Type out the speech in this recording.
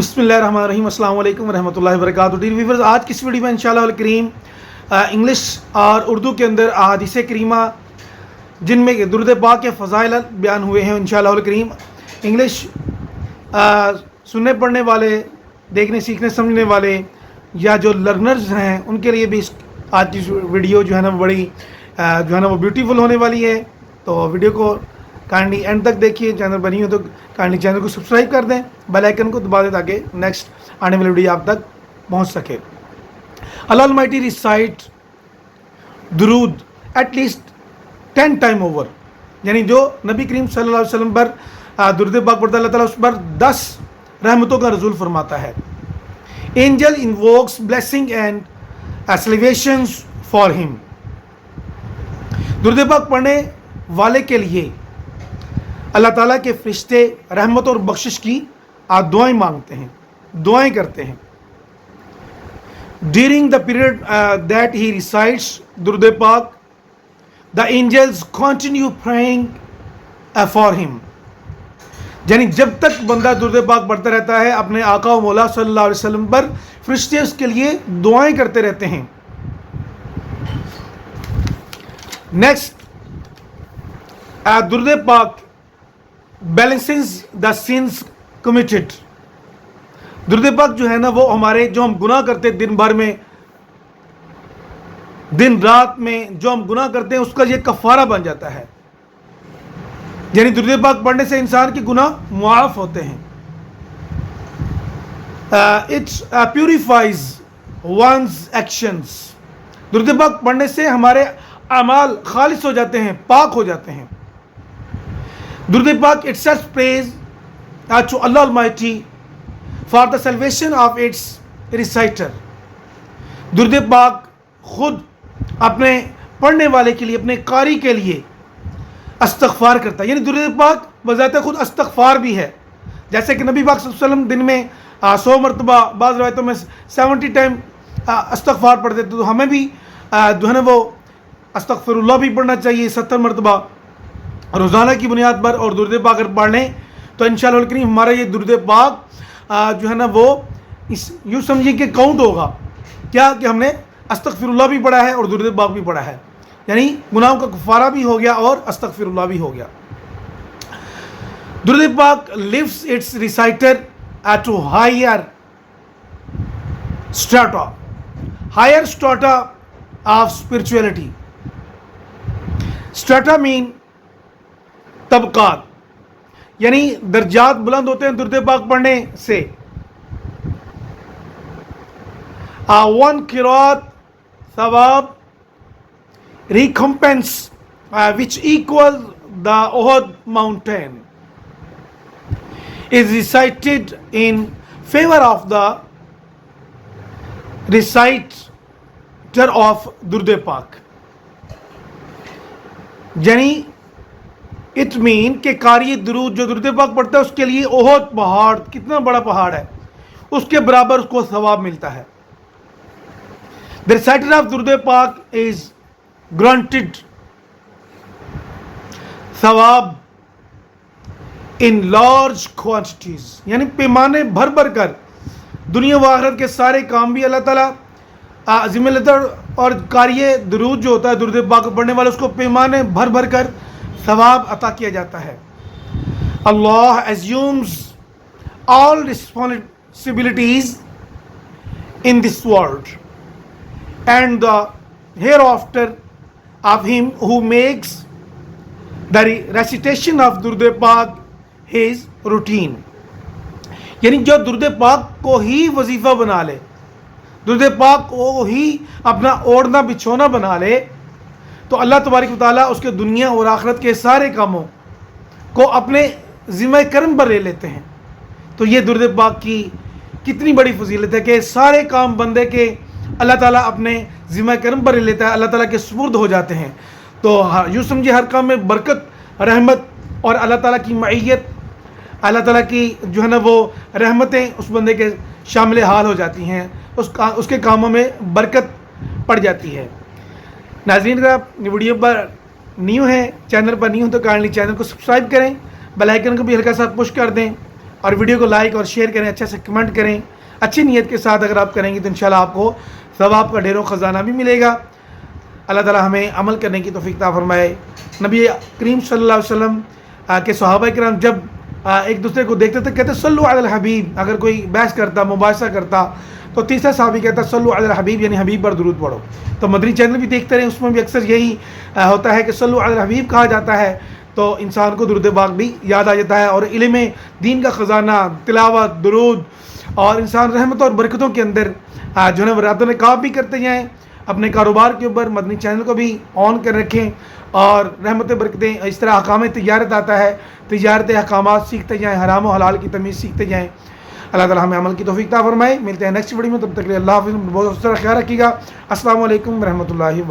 बिस्मिल्लाहिर्रहमानिर्रहीम अस्सलाम वालेकुम रहमतुल्लाहि व बरकातुहू। डियर व्यूअर्स, आज की इस वीडियो में इंशाअल्लाह अल करीम इंग्लिश और उर्दू के अंदर अहादीस करीमा जिनमें दुरूद पाक के फ़ज़ाइल बयान हुए हैं इंशाअल्लाह अल करीम। इंग्लिश सुनने पढ़ने वाले, देखने सीखने समझने वाले या जो लर्नर्स हैं उनके लिए भी आज की वीडियो जो है ना बड़ी जो है ना वो ब्यूटीफुल होने वाली है। तो वीडियो को काइंडली एंड तक देखिए। चैनल बनी हो तो काइंडली चैनल को सब्सक्राइब कर दें, बेल आइकन को दबा दें ताकि नेक्स्ट आने वाली वीडियो आप तक पहुंच सके। अल्लाह अलमाइटी रिसाइट दुरूद एटलीस्ट 10 टाइम ओवर, यानी जो नबी करीम सल्लल्लाहु अलैहि वसल्लम पर दुरूद पाक पढ़ता अल्लाह ताला उस पर 10 रहमतों का रसूल फरमाता है। Angel invokes blessing and salvations for him. दुरूद पाक पढ़ने वाले के लिए अल्लाह ताला के फरिश्ते रहमत और बख्शिश की दुआएं मांगते हैं, दुआएं करते हैं। During the period that he recites दुरूद पाक, the angels continue praying for him. यानी जब तक बंदा दुरूद पाक पढ़ता रहता है अपने आका व मौला सल्लल्लाहु अलैहि वसल्लम पर, फरिश्ते उसके लिए दुआएं करते रहते हैं। नेक्स्ट, दुरूद पाक बैलेंसेस द सिंस कमिटेड। दुरूद पाक जो है ना वो हमारे जो हम गुनाह करते हैं दिन भर में, दिन रात में जो हम गुनाह करते हैं उसका ये कफारा बन जाता है। यानी दुरूद पाक पढ़ने से इंसान के गुनाह मुआफ होते हैं। It's purifies one's actions. दुरूद पाक पढ़ने से हमारे अमाल खालिस हो जाते हैं, पाक हो जाते हैं। दुरूद पाक itself prays to Allah Almighty for the salvation of its reciter. दुरूद पाक खुद अपने पढ़ने वाले के लिए, अपने कारी के लिए इस्तग़फ़ार करता है। यानी दुरूद पाक बज़ाते खुद इस्तग़फ़ार भी है। जैसे कि नबी पाक सल्लल्लाहु अलैहि वसल्लम दिन में 100 मरतबा, बाज़ रवायतों में 70 टाइम इस्तग़फ़ार पढ़ते थे, तो हमें भी जो है ना वो अस्तग़फ़िरुल्लाह भी पढ़ना चाहिए 70 मरतबा रोज़ाना की बुनियाद पर। और दुरूद पाक अगर पढ़ लें तो इंशाअल्लाह करीम हमारा ये दुरूद पाक जो है ना वो इस यूँ समझिए कि काउंट होगा क्या कि हमने अस्तग़फिरुल्लाह भी पढ़ा है और दुरूद पाक भी पढ़ा है। यानी गुनाहों का कफ़ारा भी हो गया और अस्तग़फिरुल्लाह भी हो गया। दुरूद पाक lifts its reciter to higher strata of spirituality. Strata mean तबकात, यानी दर्जात बुलंद होते हैं दुरूद पाक पढ़ने से। वन क़िराअत सवाब recompense which equal the Uhud mountain is recited in favour of the reciter of दुरूद पाक। यानी इट मीन के कारी दुरूद जो दुरूद पाक पढ़ता है उसके लिए ओहद पहाड़, कितना बड़ा पहाड़ है, उसके बराबर उसको सवाब मिलता है। द रिसाइटर ऑफ दुरूद पाक इज ग्रांटेड सवाब इन लार्ज क्वांटिटीज। यानी पैमाने भर भर कर दुनिया व आखिरत के सारे काम भी अल्लाह ताला ज़िम्मे लेता है। और कारी दुरूद जो होता है दुरूद पाक पढ़ने वाला, उसको पैमाने भर भर कर सवाब अता किया जाता है। अल्लाह assumes all responsibilities in this world and the hereafter of him who makes the recitation of दुरूद पाक his routine। यानी जो दुरूद पाक को ही वजीफ़ा बना ले, दुरूद पाक को ही अपना ओढ़ना बिछोना बना ले, तो अल्लाह तबारक व तआला उसके दुनिया और आखिरत के सारे कामों को अपने ज़िम्मे कर्म पर ले लेते हैं। तो ये दुरूद पाक की कितनी बड़ी फजीलत है कि सारे काम बंदे के अल्लाह ताला अपने ज़िम्मे कर्म पर ले लेता है, अल्लाह ताला के सुपुर्द हो जाते हैं। तो यूँ समझिए हर काम में बरकत, रहमत और अल्लाह ताला की मईयत, अल्लाह ताला की जो है ना वो रहमतें उस बंदे के शामिल हाल हो जाती हैं, उसके कामों में बरकत पड़ जाती है। नाज़रीन, अगर आप वीडियो पर न्यू हैं, चैनल पर न्यू हो तो काइंडली चैनल को सब्सक्राइब करें, बेल आइकन को भी हल्का सा पुश कर दें اور ویڈیو کو لائک اور شیئر کریں, اچھے سے کمنٹ کریں. اچھی نیت کے ساتھ اگر آپ کریں گے تو انشاءاللہ آپ کو ثواب کا ڈھیروں خزانہ بھی ملے گا. اللہ تعالیٰ ہمیں عمل کرنے کی توفیق عطا فرمائے. نبی کریم صلی اللہ علیہ وسلم کے صحابہ کرام جب ایک دوسرے کو دیکھتے تھے کہتے صلو علی الحبیب. اگر کوئی بحث کرتا, مباحثہ کرتا تو تیسرا صحابی کہتا صلو علی الحبیب, یعنی حبیب پر درود پڑھو. تو مدنی چینل بھی دیکھتے رہیں, اس میں بھی اکثر یہی ہوتا ہے کہ صلو علی الحبیب کہا جاتا ہے تو انسان کو درود پاک بھی یاد آ جاتا ہے. اور علم دین کا خزانہ, تلاوت, درود, اور انسان رحمت اور برکتوں کے اندر جو ہے راتوں میں کام بھی کرتے جائیں. اپنے کاروبار کے اوپر مدنی چینل کو بھی آن کر رکھیں, اور رحمت برکتیں اس طرح احکام تجارت آتا ہے, تجارت احکامات سیکھتے جائیں, حرام و حلال کی تمیز سیکھتے جائیں. اللہ تعالیٰ ہمیں عمل کی توفیق عطا فرمائے. ملتے ہیں نیکسٹ ویڈیو میں, تب تک کے لیے اللہ حافظ. بہت سارا خیال رکھیے گا. السلام علیکم ورحمۃ اللہ وبرکاتہ.